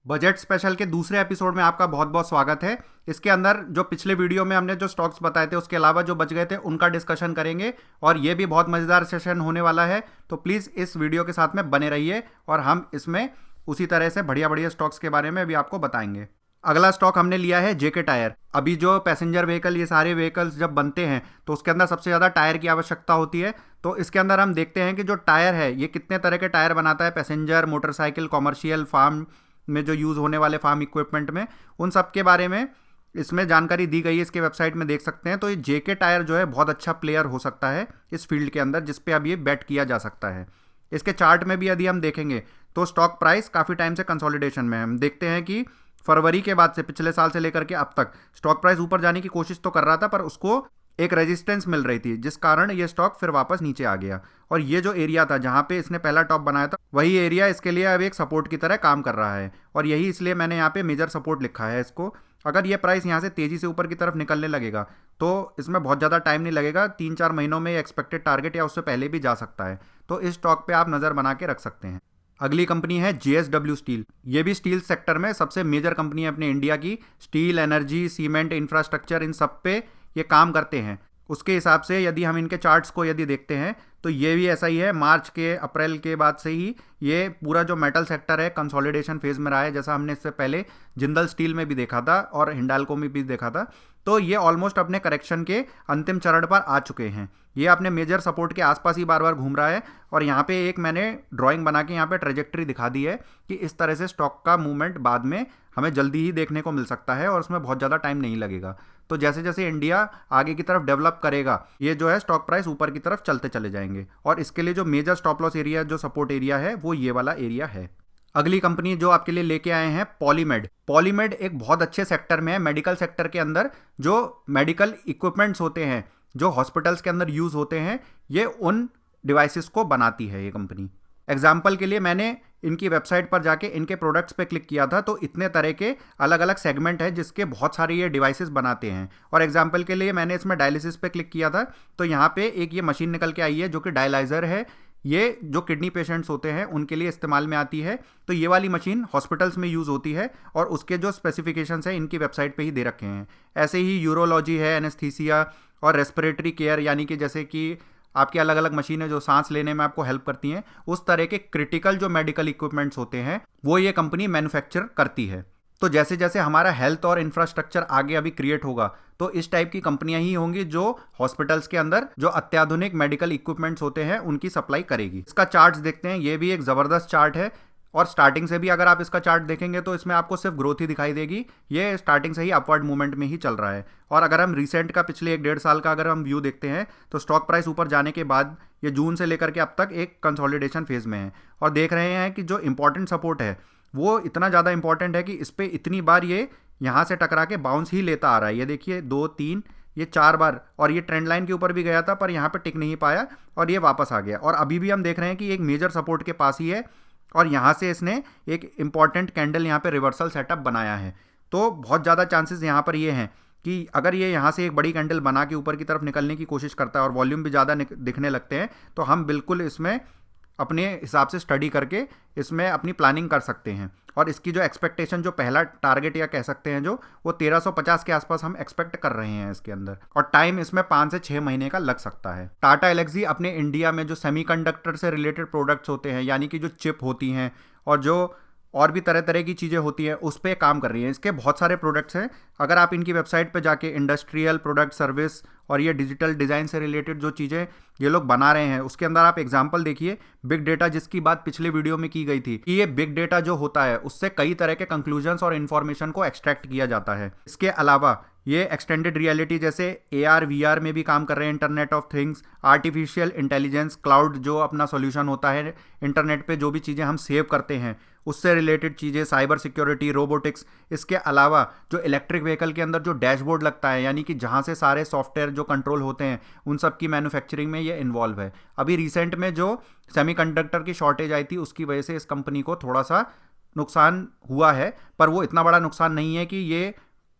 Budget special के दूसरे episode में आपका बहुत बहुत स्वागत है। इसके अंदर जो पिछले वीडियो में हमने जो स्टॉक्स बताए थे उसके अलावा जो बच गए थे उनका डिस्कशन करेंगे और ये भी बहुत मज़ेदार सेशन होने वाला है। तो प्लीज़ इस वीडियो के साथ में बने रहिए और हम इसमें उसी तरह से बढ़िया बढ़िया स्टॉक्स के बारे में भी आपको बताएंगे। अगला स्टॉक हमने लिया है जेके टायर। अभी जो पैसेंजर व्हीकल ये सारे व्हीकल्स जब बनते हैं तो उसके अंदर सबसे ज़्यादा टायर की आवश्यकता होती है। तो इसके अंदर हम देखते हैं कि जो टायर है ये कितने तरह के टायर बनाता है पैसेंजर, मोटरसाइकिल, कॉमर्शियल, फार्म में जो यूज़ होने वाले फार्म इक्विपमेंट में, उन सब के बारे में इसमें जानकारी दी गई है। इसके वेबसाइट में देख सकते हैं। तो ये जेके टायर जो है बहुत अच्छा प्लेयर हो सकता है इस फील्ड के अंदर, जिस पे अब ये बेट किया जा सकता है। इसके चार्ट में भी यदि हम देखेंगे तो स्टॉक प्राइस काफ़ी टाइम से कंसोलिडेशन में है। हम देखते हैं कि फरवरी के बाद से पिछले साल से लेकर के अब तक स्टॉक प्राइस ऊपर जाने की कोशिश तो कर रहा था, पर उसको एक रेजिस्टेंस मिल रही थी, जिस कारण ये स्टॉक फिर वापस नीचे आ गया। और ये जो एरिया था जहाँ पे इसने पहला टॉप बनाया था, वही एरिया इसके लिए अब एक सपोर्ट की तरह काम कर रहा है। और यही इसलिए मैंने यहाँ पे मेजर सपोर्ट लिखा है इसको। अगर ये प्राइस यहाँ से तेज़ी से ऊपर की तरफ निकलने लगेगा तो इसमें बहुत ज़्यादा टाइम नहीं लगेगा, 3-4 महीनों में एक्सपेक्टेड टारगेट या उससे पहले भी जा सकता है। तो इस स्टॉक पे आप नज़र बना के रख सकते हैं। अगली कंपनी है जेएसडब्ल्यू स्टील। ये भी स्टील सेक्टर में सबसे मेजर कंपनी है अपने इंडिया की। स्टील, एनर्जी, सीमेंट, इंफ्रास्ट्रक्चर, इन सब पे ये काम करते हैं। उसके हिसाब से यदि हम इनके चार्ट्स को यदि देखते हैं तो ये भी ऐसा ही है। मार्च के अप्रैल के बाद से ही ये पूरा जो मेटल सेक्टर है कंसोलिडेशन फेज में रहा है, जैसा हमने इससे पहले जिंदल स्टील में भी देखा था और हिंडाल्को में भी देखा था। तो ये ऑलमोस्ट अपने करेक्शन के अंतिम चरण पर आ चुके हैं। ये अपने मेजर सपोर्ट के आसपास ही बार बार घूम रहा है। और यहाँ पे एक मैंने ड्राइंग बना के यहाँ पे ट्रेजेक्ट्री दिखा दी है कि इस तरह से स्टॉक का मूवमेंट बाद में हमें जल्दी ही देखने को मिल सकता है और उसमें बहुत ज़्यादा टाइम नहीं लगेगा। तो जैसे जैसे इंडिया आगे की तरफ डेवलप करेगा, ये जो है स्टॉक प्राइस ऊपर की तरफ चलते चले जाएंगे। और इसके लिए जो मेजर स्टॉप लॉस एरिया, जो सपोर्ट एरिया है, वो ये वाला एरिया है। अगली कंपनी जो आपके लिए लेके आए हैं पॉलीमेड। पॉलीमेड एक बहुत अच्छे सेक्टर में है, मेडिकल सेक्टर के अंदर। जो मेडिकल इक्विपमेंट्स होते हैं जो हॉस्पिटल्स के अंदर यूज़ होते हैं, ये उन डिवाइसेस को बनाती है ये कंपनी। एग्जाम्पल के लिए मैंने इनकी वेबसाइट पर जाके इनके प्रोडक्ट्स पे क्लिक किया था, तो इतने तरह के अलग अलग सेगमेंट है जिसके बहुत सारे ये डिवाइसेस बनाते हैं। और एग्जाम्पल के लिए मैंने इसमें डायलिसिस पे क्लिक किया था, तो यहाँ पे एक ये मशीन निकल के आई है जो कि डायलाइजर है। ये जो किडनी पेशेंट्स होते हैं उनके लिए इस्तेमाल में आती है। तो ये वाली मशीन हॉस्पिटल्स में यूज़ होती है और उसके जो स्पेसिफिकेशंस हैं इनकी वेबसाइट पे ही दे रखे हैं। ऐसे ही यूरोलॉजी है, एनेस्थीसिया और रेस्पिरेटरी केयर, यानी कि जैसे कि आपकी अलग अलग मशीनें जो सांस लेने में आपको हेल्प करती हैं, उस तरह के क्रिटिकल जो मेडिकल इक्विपमेंट्स होते हैं वो ये कंपनी मैन्युफैक्चर करती है। तो जैसे जैसे हमारा हेल्थ और इंफ्रास्ट्रक्चर आगे अभी क्रिएट होगा तो इस टाइप की कंपनियां ही होंगी जो हॉस्पिटल्स के अंदर जो अत्याधुनिक मेडिकल इक्विपमेंट्स होते हैं उनकी सप्लाई करेगी। इसका चार्ट्स देखते हैं। ये भी एक ज़बरदस्त चार्ट है और स्टार्टिंग से भी अगर आप इसका चार्ट देखेंगे तो इसमें आपको सिर्फ ग्रोथ ही दिखाई देगी। ये स्टार्टिंग से ही अपवर्ड मूवमेंट में ही चल रहा है। और अगर हम रिसेंट का पिछले 1-1.5 साल का अगर हम व्यू देखते हैं तो स्टॉक प्राइस ऊपर जाने के बाद ये जून से लेकर के अब तक एक कंसोलिडेशन फेज में है। और देख रहे हैं कि जो इंपॉर्टेंट सपोर्ट है वो इतना ज़्यादा इंपॉर्टेंट है कि इस पर इतनी बार ये यहाँ से टकरा के बाउंस ही लेता आ रहा है। ये देखिए 2, 3, ये 4 बार, और ये ट्रेंड लाइन के ऊपर भी गया था पर यहाँ पे टिक नहीं पाया और ये वापस आ गया। और अभी भी हम देख रहे हैं कि एक मेजर सपोर्ट के पास ही है और यहाँ से इसने एक इंपॉर्टेंट कैंडल यहाँ पे रिवर्सल सेटअप बनाया है। तो बहुत ज़्यादा चांसेस यहाँ पर ये हैं कि अगर ये यहाँ से एक बड़ी कैंडल बना के ऊपर की तरफ निकलने की कोशिश करता है और वॉल्यूम भी ज़्यादा दिखने लगते हैं, तो हम बिल्कुल इसमें अपने हिसाब से स्टडी करके इसमें अपनी प्लानिंग कर सकते हैं। और इसकी जो एक्सपेक्टेशन, जो पहला टारगेट या कह सकते हैं जो, वो 1350 के आसपास हम एक्सपेक्ट कर रहे हैं इसके अंदर। और टाइम इसमें 5 से 6 महीने का लग सकता है। टाटा एल्क्सी अपने इंडिया में जो सेमीकंडक्टर से रिलेटेड प्रोडक्ट्स होते हैं, यानी कि जो चिप होती हैं और जो और भी तरह तरह की चीज़ें होती हैं, उस पर काम कर रही हैं। इसके बहुत सारे प्रोडक्ट्स हैं। अगर आप इनकी वेबसाइट पे जाके इंडस्ट्रियल प्रोडक्ट, सर्विस और ये डिजिटल डिज़ाइन से रिलेटेड जो चीज़ें ये लोग बना रहे हैं, उसके अंदर आप एग्जांपल देखिए बिग डेटा, जिसकी बात पिछले वीडियो में की गई थी कि ये बिग डेटा जो होता है उससे कई तरह के कंक्लूजन्स और इन्फॉर्मेशन को एक्सट्रैक्ट किया जाता है। इसके अलावा ये एक्सटेंडेड रियलिटी जैसे AR VR में भी काम कर रहे हैं, internet of things, artificial intelligence, cloud जो अपना सॉल्यूशन होता है, इंटरनेट पे जो भी चीज़ें हम सेव करते हैं उससे रिलेटेड चीज़ें, साइबर सिक्योरिटी, रोबोटिक्स। इसके अलावा जो इलेक्ट्रिक व्हीकल के अंदर जो डैशबोर्ड लगता है, यानी कि जहाँ से सारे सॉफ्टवेयर जो कंट्रोल होते हैं, उन सब की मैन्युफैक्चरिंग में ये इन्वॉल्व है। अभी रिसेंट में जो सेमीकंडक्टर की शॉर्टेज आई थी उसकी वजह से इस कंपनी को थोड़ा सा नुकसान हुआ है, पर वो इतना बड़ा नुकसान नहीं है कि ये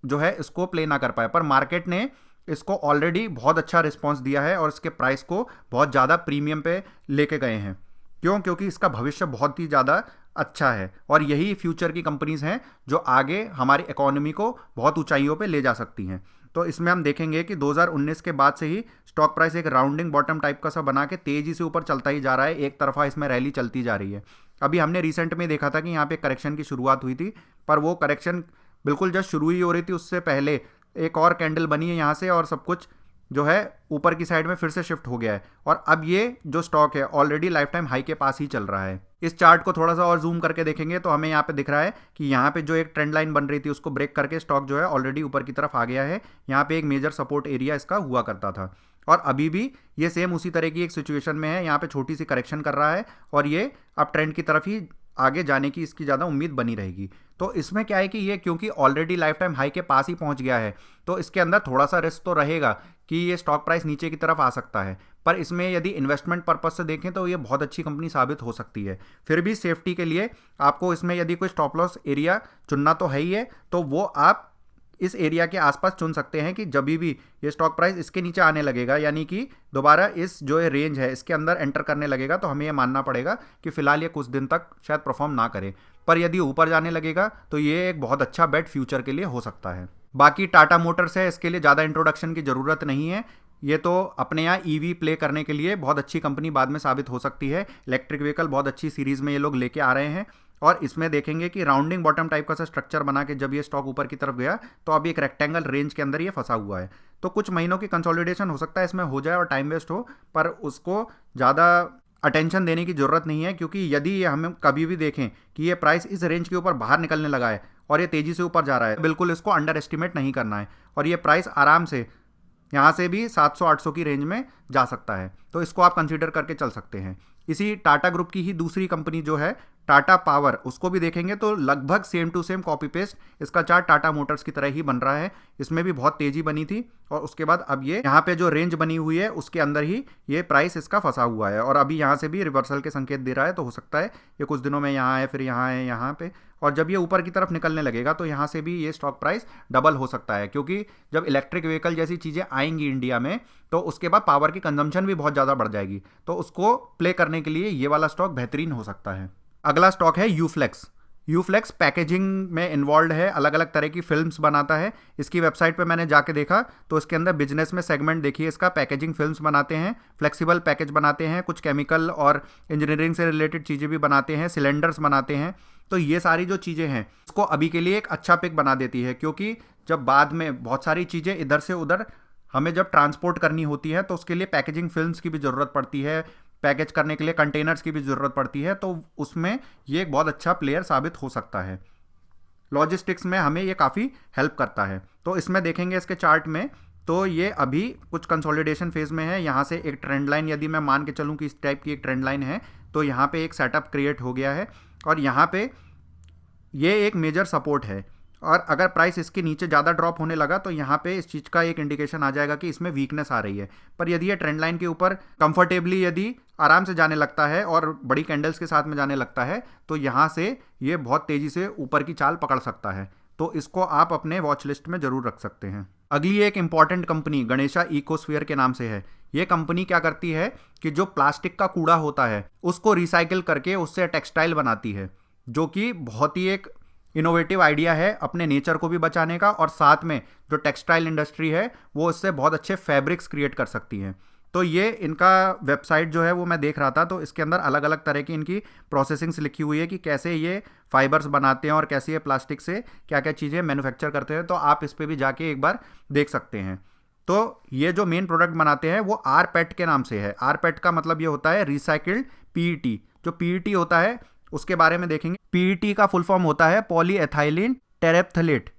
जो है इसको प्ले ना कर पाए। पर मार्केट ने इसको ऑलरेडी बहुत अच्छा रिस्पांस दिया है और इसके प्राइस को बहुत ज़्यादा प्रीमियम पे लेके गए हैं। क्यों? क्योंकि इसका भविष्य बहुत ही ज़्यादा अच्छा है और यही फ्यूचर की कंपनीज हैं जो आगे हमारी इकोनॉमी को बहुत ऊंचाइयों पे ले जा सकती हैं। तो इसमें हम देखेंगे कि 2019 के बाद से ही स्टॉक प्राइस एक राउंडिंग बॉटम टाइप का सा बना के तेजी से ऊपर चलता ही जा रहा है, एक तरफा इसमें रैली चलती जा रही है। अभी हमने रिसेंट में देखा था कि यहाँ पे करेक्शन की शुरुआत हुई थी, पर वो करेक्शन बिल्कुल जस्ट शुरू ही हो रही थी, उससे पहले एक और कैंडल बनी है यहाँ से और सब कुछ जो है ऊपर की साइड में फिर से शिफ्ट हो गया है और अब ये जो स्टॉक है ऑलरेडी लाइफ टाइम हाई के पास ही चल रहा है। इस चार्ट को थोड़ा सा और जूम करके देखेंगे तो हमें यहाँ पे दिख रहा है कि यहाँ पे जो एक ट्रेंड लाइन बन रही थी उसको ब्रेक करके स्टॉक जो है ऑलरेडी ऊपर की तरफ आ गया है। यहाँ पे एक मेजर सपोर्ट एरिया इसका हुआ करता था और अभी भी ये सेम उसी तरह की एक सिचुएशन में है। यहाँ पे छोटी सी करेक्शन कर रहा है और ये अब ट्रेंड की तरफ ही आगे जाने की इसकी ज़्यादा उम्मीद बनी रहेगी। तो इसमें क्या है कि ये क्योंकि ऑलरेडी लाइफ टाइम हाई के पास ही पहुंच गया है तो इसके अंदर थोड़ा सा रिस्क तो रहेगा कि ये स्टॉक प्राइस नीचे की तरफ आ सकता है, पर इसमें यदि इन्वेस्टमेंट पर्पस से देखें तो ये बहुत अच्छी कंपनी साबित हो सकती है। फिर भी सेफ्टी के लिए आपको इसमें यदि कोई स्टॉप लॉस एरिया चुनना तो है ही है, तो वो आप इस एरिया के आसपास चुन सकते हैं कि जब भी ये स्टॉक प्राइस इसके नीचे आने लगेगा, यानी कि दोबारा इस जो ये रेंज है इसके अंदर एंटर करने लगेगा, तो हमें ये मानना पड़ेगा कि फिलहाल ये कुछ दिन तक शायद परफॉर्म ना करे, पर यदि ऊपर जाने लगेगा तो ये एक बहुत अच्छा बेट फ्यूचर के लिए हो सकता है। बाकी टाटा मोटर्स है, इसके लिए ज़्यादा इंट्रोडक्शन की ज़रूरत नहीं है। ये तो अपने यहाँ ईवी प्ले करने के लिए बहुत अच्छी कंपनी बाद में साबित हो सकती है। इलेक्ट्रिक व्हीकल बहुत अच्छी सीरीज़ में ये लोग लेके आ रहे हैं और इसमें देखेंगे कि राउंडिंग बॉटम टाइप का सा स्ट्रक्चर बना के जब ये स्टॉक ऊपर की तरफ गया तो अब एक रेक्टेंगल रेंज के अंदर ये फंसा हुआ है। तो कुछ महीनों की कंसोलिडेशन हो सकता है इसमें हो जाए और टाइम वेस्ट हो, पर उसको ज़्यादा अटेंशन देने की ज़रूरत नहीं है, क्योंकि यदि हम कभी भी देखें कि ये प्राइस इस रेंज के ऊपर बाहर निकलने लगा है और ये तेज़ी से ऊपर जा रहा है, बिल्कुल इसको अंडर एस्टिमेट नहीं करना है और ये प्राइस आराम से यहाँ से भी 700-800 की रेंज में जा सकता है, तो इसको आप कंसीडर करके चल सकते हैं। इसी टाटा ग्रुप की ही दूसरी कंपनी जो है टाटा पावर, उसको भी देखेंगे तो लगभग same to same copy paste इसका चार्ट टाटा मोटर्स की तरह ही बन रहा है। इसमें भी बहुत तेज़ी बनी थी और उसके बाद अब ये यहाँ पे जो रेंज बनी हुई है उसके अंदर ही ये प्राइस इसका फंसा हुआ है और अभी यहाँ से भी रिवर्सल के संकेत दे रहा है। तो हो सकता है ये कुछ दिनों में यहाँ है, फिर यहाँ है, यहाँ पे, और जब ये ऊपर की तरफ निकलने लगेगा तो यहाँ से भी ये स्टॉक प्राइस डबल हो सकता है, क्योंकि जब इलेक्ट्रिक व्हीकल जैसी चीज़ें आएंगी इंडिया में तो उसके बाद पावर की कंजम्पशन भी बहुत ज़्यादा बढ़ जाएगी, तो उसको प्ले करने के लिए ये वाला स्टॉक बेहतरीन हो सकता है। अगला स्टॉक है यूफ्लेक्स। यूफ्लेक्स पैकेजिंग में इन्वॉल्व है, अलग अलग तरह की फिल्म्स बनाता है। इसकी वेबसाइट पे मैंने जाके देखा तो इसके अंदर बिजनेस में सेगमेंट देखिए इसका, पैकेजिंग फिल्म्स बनाते हैं, फ्लेक्सिबल पैकेज बनाते हैं, कुछ केमिकल और इंजीनियरिंग से रिलेटेड चीज़ें भी बनाते हैं, सिलेंडर्स बनाते हैं। तो ये सारी जो चीज़ें हैं इसको अभी के लिए एक अच्छा पिक बना देती है, क्योंकि जब बाद में बहुत सारी चीज़ें इधर से उधर हमें जब ट्रांसपोर्ट करनी होती है तो उसके लिए पैकेजिंग फिल्म्स की भी ज़रूरत पड़ती है, पैकेज करने के लिए कंटेनर्स की भी ज़रूरत पड़ती है, तो उसमें ये एक बहुत अच्छा प्लेयर साबित हो सकता है। लॉजिस्टिक्स में हमें ये काफ़ी हेल्प करता है। तो इसमें देखेंगे इसके चार्ट में तो ये अभी कुछ कंसोलिडेशन फेज़ में है। यहाँ से एक ट्रेंड लाइन यदि मैं मान के चलूँ कि इस टाइप की एक ट्रेंड लाइन है तो यहाँ पे एक सेटअप क्रिएट हो गया है और यहाँ पे ये एक मेजर सपोर्ट है, और अगर प्राइस इसके नीचे ज़्यादा ड्रॉप होने लगा तो यहाँ पे इस चीज़ का एक इंडिकेशन आ जाएगा कि इसमें वीकनेस आ रही है। पर यदि ये ट्रेंड लाइन के ऊपर कंफर्टेबली यदि आराम से जाने लगता है और बड़ी कैंडल्स के साथ में जाने लगता है तो यहाँ से ये बहुत तेज़ी से ऊपर की चाल पकड़ सकता है, तो इसको आप अपने वॉच लिस्ट में ज़रूर रख सकते हैं। अगली एक इंपॉर्टेंट कंपनी गणेशा इकोस्फीयर के नाम से है। ये कंपनी क्या करती है कि जो प्लास्टिक का कूड़ा होता है उसको रिसाइकिल करके उससे टेक्सटाइल बनाती है, जो कि बहुत ही एक इनोवेटिव आइडिया है अपने नेचर को भी बचाने का, और साथ में जो टेक्सटाइल इंडस्ट्री है वो इससे बहुत अच्छे फैब्रिक्स क्रिएट कर सकती है। तो ये इनका वेबसाइट जो है वो मैं देख रहा था तो इसके अंदर अलग अलग तरह की इनकी प्रोसेसिंग्स लिखी हुई है कि कैसे ये फाइबर्स बनाते हैं और कैसे ये प्लास्टिक से क्या क्या चीज़ें मैन्युफैक्चर करते हैं, तो आप इस पर भी जाके एक बार देख सकते हैं। तो ये जो मेन प्रोडक्ट बनाते हैं वो आरपेट के नाम से है। आरपेट का मतलब ये होता है रिसाइकिल्ड पीईटी। जो पीईटी होता है उसके बारे में देखेंगे। पीईटी का फुल फॉर्म होता है पॉलीएथाइलिन टेरेप्थलेट।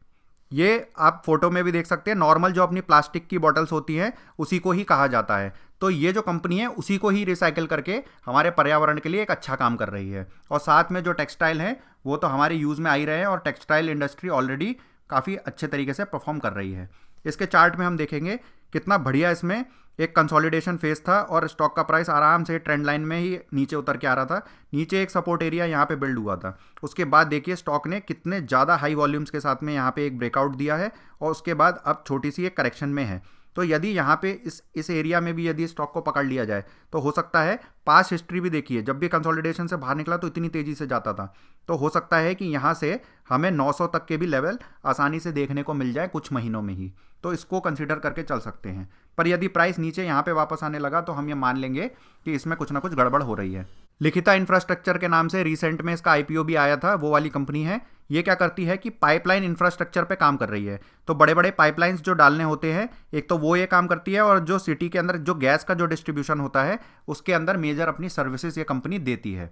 ये आप फोटो में भी देख सकते हैं, नॉर्मल जो अपनी प्लास्टिक की बॉटल्स होती हैं उसी को ही कहा जाता है। तो ये जो कंपनी है उसी को ही रिसाइकिल करके हमारे पर्यावरण के लिए एक अच्छा काम कर रही है, और साथ में जो टेक्सटाइल हैं वो तो हमारे यूज़ में आ ही रहे हैं और टेक्सटाइल इंडस्ट्री ऑलरेडी काफ़ी अच्छे तरीके से परफॉर्म कर रही है। इसके चार्ट में हम देखेंगे कितना बढ़िया इसमें एक कंसोलिडेशन फेज था और स्टॉक का प्राइस आराम से ट्रेंड लाइन में ही नीचे उतर के आ रहा था। नीचे एक सपोर्ट एरिया यहाँ पे बिल्ड हुआ था, उसके बाद देखिए स्टॉक ने कितने ज़्यादा हाई वॉल्यूम्स के साथ में यहाँ पे एक ब्रेकआउट दिया है और उसके बाद अब छोटी सी एक करेक्शन में है। तो यदि यहाँ पे इस एरिया में भी यदि स्टॉक को पकड़ लिया जाए तो हो सकता है, पास्ट हिस्ट्री भी देखिए, जब भी कंसोलिडेशन से बाहर निकला तो इतनी तेज़ी से जाता था, तो हो सकता है कि यहाँ से हमें 900 तक के भी लेवल आसानी से देखने को मिल जाए कुछ महीनों में ही, तो इसको कंसिडर करके चल सकते हैं। पर यदि प्राइस नीचे यहाँ पे वापस आने लगा तो हम ये मान लेंगे कि इसमें कुछ ना कुछ गड़बड़ हो रही है। लिखिता इंफ्रास्ट्रक्चर के नाम से रिसेंट में इसका आईपीओ भी आया था, वो वाली कंपनी है। ये क्या करती है कि पाइपलाइन इंफ्रास्ट्रक्चर पे काम कर रही है। तो बड़े बड़े पाइपलाइंस जो डालने होते हैं, एक तो वो ये काम करती है, और जो सिटी के अंदर जो गैस का जो डिस्ट्रीब्यूशन होता है उसके अंदर मेजर अपनी सर्विसेज ये कंपनी देती है।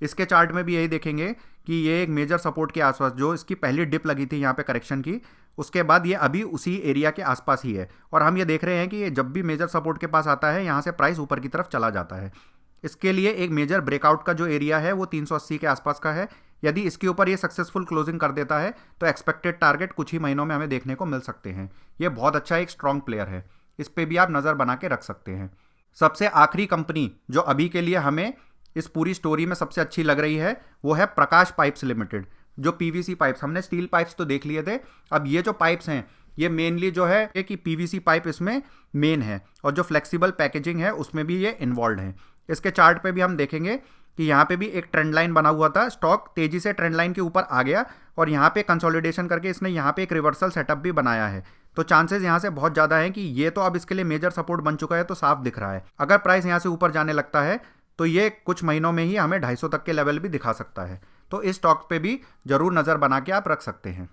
इसके चार्ट में भी यही देखेंगे कि ये एक मेजर सपोर्ट के आसपास, जो इसकी पहली डिप लगी थी यहाँ पे करेक्शन की, उसके बाद ये अभी उसी एरिया के आसपास ही है। और हम ये देख रहे हैं कि ये जब भी मेजर सपोर्ट के पास आता है यहाँ से प्राइस ऊपर की तरफ चला जाता है। इसके लिए एक मेजर ब्रेकआउट का जो एरिया है वो 380 के आसपास का है। यदि इसके ऊपर ये सक्सेसफुल क्लोजिंग कर देता है तो एक्सपेक्टेड टारगेट कुछ ही महीनों में हमें देखने को मिल सकते हैं। ये बहुत अच्छा एक स्ट्रॉन्ग प्लेयर है, इस पर भी आप नज़र बना के रख सकते हैं। सबसे आखिरी कंपनी जो अभी के लिए हमें इस पूरी स्टोरी में सबसे अच्छी लग रही है वो है प्रकाश पाइप्स लिमिटेड। जो पीवीसी पाइप्स, हमने स्टील पाइप्स तो देख लिए थे, अब ये जो पाइप्स हैं ये मेनली जो है कि पीवीसी पाइप इसमें मेन है, और जो फ्लेक्सिबल पैकेजिंग है उसमें भी ये इन्वॉल्व है। इसके चार्ट पे भी हम देखेंगे कि यहाँ पे भी एक ट्रेंड लाइन बना हुआ था, स्टॉक तेजी से ट्रेंड लाइन के ऊपर आ गया और यहाँ पे कंसोलिडेशन करके इसने यहाँ पे एक रिवर्सल सेटअप भी बनाया है। तो चांसेस यहाँ से बहुत ज़्यादा हैं कि ये तो अब इसके लिए मेजर सपोर्ट बन चुका है, तो साफ दिख रहा है। अगर प्राइस यहाँ से ऊपर जाने लगता है तो ये कुछ महीनों में ही हमें 250 तक के लेवल भी दिखा सकता है। तो इस स्टॉक पे भी जरूर नज़र बना के आप रख सकते हैं।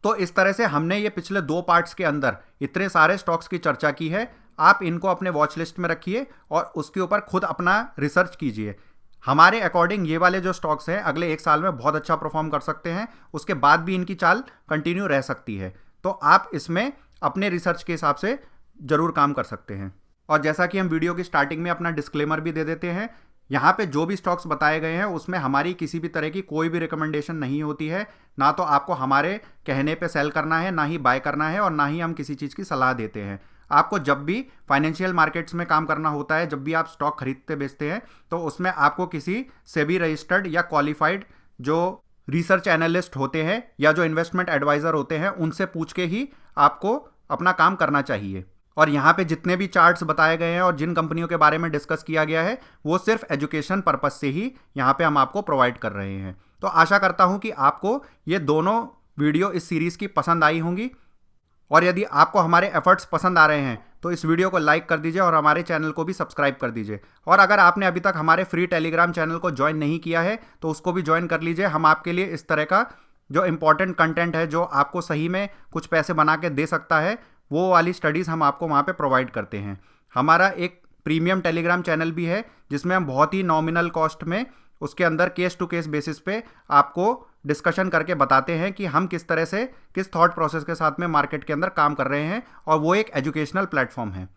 तो इस तरह से हमने ये पिछले 2 पार्ट्स के अंदर इतने सारे स्टॉक्स की चर्चा की है। आप इनको अपने वॉच लिस्ट में रखिए और उसके ऊपर खुद अपना रिसर्च कीजिए। हमारे अकॉर्डिंग ये वाले जो स्टॉक्स हैं अगले 1 साल में बहुत अच्छा परफॉर्म कर सकते हैं, उसके बाद भी इनकी चाल कंटिन्यू रह सकती है। तो आप इसमें अपने रिसर्च के हिसाब से ज़रूर काम कर सकते हैं। और जैसा कि हम वीडियो की स्टार्टिंग में अपना डिस्क्लेमर भी दे देते हैं, यहाँ पे जो भी स्टॉक्स बताए गए हैं उसमें हमारी किसी भी तरह की कोई भी रिकमेंडेशन नहीं होती है। ना तो आपको हमारे कहने पे सेल करना है, ना ही बाय करना है, और ना ही हम किसी चीज़ की सलाह देते हैं। आपको जब भी फाइनेंशियल मार्केट्स में काम करना होता है, जब भी आप स्टॉक खरीदते बेचते हैं, तो उसमें आपको किसी सेबी रजिस्टर्ड या क्वालिफाइड जो रिसर्च एनालिस्ट होते हैं या जो इन्वेस्टमेंट एडवाइज़र होते हैं उनसे पूछ के ही आपको अपना काम करना चाहिए। और यहाँ पे जितने भी चार्ट्स बताए गए हैं और जिन कंपनियों के बारे में डिस्कस किया गया है वो सिर्फ एजुकेशन पर्पस से ही यहाँ पे हम आपको प्रोवाइड कर रहे हैं। तो आशा करता हूँ कि आपको ये दोनों वीडियो इस सीरीज़ की पसंद आई होंगी, और यदि आपको हमारे एफर्ट्स पसंद आ रहे हैं तो इस वीडियो को लाइक कर दीजिए और हमारे चैनल को भी सब्सक्राइब कर दीजिए। और अगर आपने अभी तक हमारे फ्री टेलीग्राम चैनल को ज्वाइन नहीं किया है तो उसको भी ज्वाइन कर लीजिए। हम आपके लिए इस तरह का जो इंपॉर्टेंट कंटेंट है, जो आपको सही में कुछ पैसे बना के दे सकता है, वो वाली स्टडीज़ हम आपको वहाँ पे प्रोवाइड करते हैं। हमारा एक प्रीमियम टेलीग्राम चैनल भी है जिसमें हम बहुत ही नॉमिनल कॉस्ट में उसके अंदर केस टू केस बेसिस पे आपको डिस्कशन करके बताते हैं कि हम किस तरह से किस थॉट प्रोसेस के साथ में मार्केट के अंदर काम कर रहे हैं, और वो एक एजुकेशनल प्लेटफॉर्म है।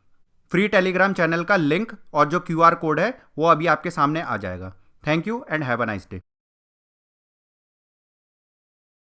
फ्री टेलीग्राम चैनल का लिंक और जो QR कोड है वो अभी आपके सामने आ जाएगा। Thank you and have a nice day.